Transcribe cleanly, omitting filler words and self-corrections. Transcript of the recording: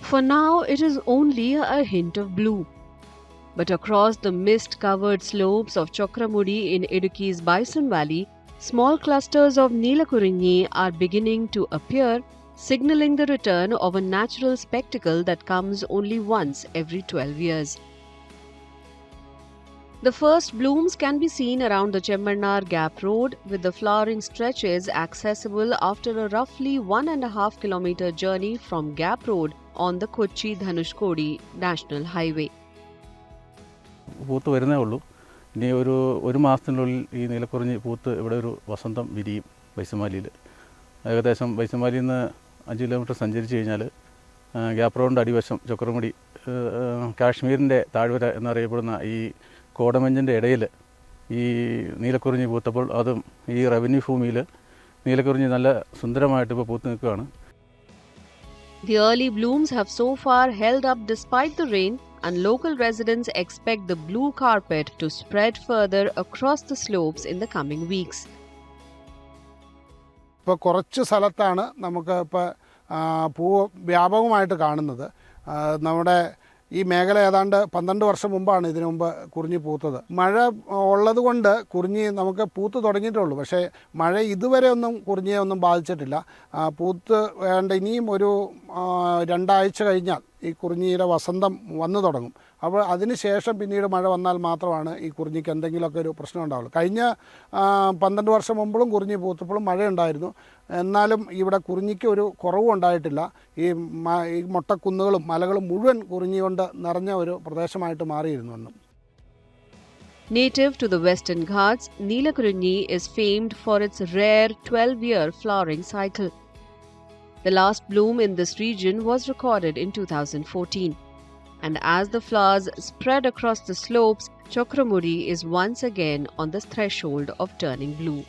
For now, it is only a hint of blue. But across the mist-covered slopes of Chokramudi in Idukki's Bison Valley, small clusters of Neelakurinji are beginning to appear, signaling the return of a natural spectacle that comes only once every 12 years. The first blooms can be seen around the Chemmannar Gap Road, with the flowering stretches accessible after a roughly 1.5 kilometer journey from Gap Road on the Kochi-Dhanushkodi National Highway. പൂത്ത് വരുന്നേ ഉള്ളൂ. ഇനി ഒരു മാസത്തിനുള്ളിൽ ഈ നീലക്കുറിഞ്ഞി പൂത്ത് ഇവിടെ ഒരു വസന്തം വിരിയും ബൈസമാലിയിൽ. ഏകദേശം ബൈസമാലിയിൽ നിന്ന് 5 കിലോമീറ്റർ സഞ്ചരിച്ച് കഴിഞ്ഞാൽ ഗ്യാപ്പ് റോഡിൻ്റെ അടിവശം ചൊക്രമുടി കാശ്മീരിൻ്റെ താഴ്വര എന്നറിയപ്പെടുന്ന ഈ കോടമഞ്ഞിൻ്റെ ഇടയിൽ ഈ നീലക്കുറിഞ്ഞി പൂത്തപ്പോൾ അതും ഈ റവന്യൂ ഭൂമിയിൽ നീലക്കുറിഞ്ഞി നല്ല സുന്ദരമായിട്ട് ഇപ്പോൾ പൂത്ത് നിൽക്കുകയാണ്. The early blooms have so far held up despite the rain, and local residents expect the blue carpet to spread further across the slopes in the coming weeks. ഇപ്പോൾ കുറച്ച് സ്ഥലത്താണ് നമുക്ക് ഇപ്പോൾ പൂവ് വ്യാപകമായിട്ട് കാണുന്നത്. നമ്മുടെ ഈ മേഖല ഏതാണ്ട് 12 വർഷം മുമ്പാണ് ഇതിനു മുമ്പ് കുറിഞ്ഞി പൂത്തത്. മഴ ഉള്ളത് കൊണ്ട് കുറിഞ്ഞി നമുക്ക് പൂത്ത് തുടങ്ങിയിട്ടുള്ളൂ. പക്ഷേ മഴ ഇതുവരെ ഒന്നും കുറിഞ്ഞിയെ ഒന്നും ബാധിച്ചിട്ടില്ല. പൂത്ത് വേണ്ട ഇനിയും ഒരു 2 ആഴ്ച കഴിഞ്ഞാൽ ഈ കുറിഞ്ഞിയുടെ വസന്തം വന്നു തുടങ്ങും. അപ്പോൾ അതിന് ശേഷം പിന്നീട് മഴ വന്നാൽ മാത്രമാണ് ഈ കുറിഞ്ഞിക്ക് എന്തെങ്കിലുമൊക്കെ ഒരു പ്രശ്നം ഉണ്ടാവുള്ളൂ. കഴിഞ്ഞ 12 വർഷം മുമ്പും കുറിഞ്ഞി പൂത്തപ്പോഴും മഴയുണ്ടായിരുന്നു. എന്നാലും ഇവിടെ കുറിഞ്ഞിക്ക് ഒരു കുറവും ഉണ്ടായിട്ടില്ല. ഈ മൊട്ടക്കുന്നുകളും മലകളും മുഴുവൻ കുറിഞ്ഞി കൊണ്ട് നിറഞ്ഞ ഒരു പ്രദേശമായിട്ട് മാറിയിരുന്നു അന്നും. Native to the Western Ghats, Neelakurinji is famed for its rare 12-year flowering cycle. The last bloom in this region was recorded in 2014. And as the flowers spread across the slopes, Chokramudi is once again on the threshold of turning blue.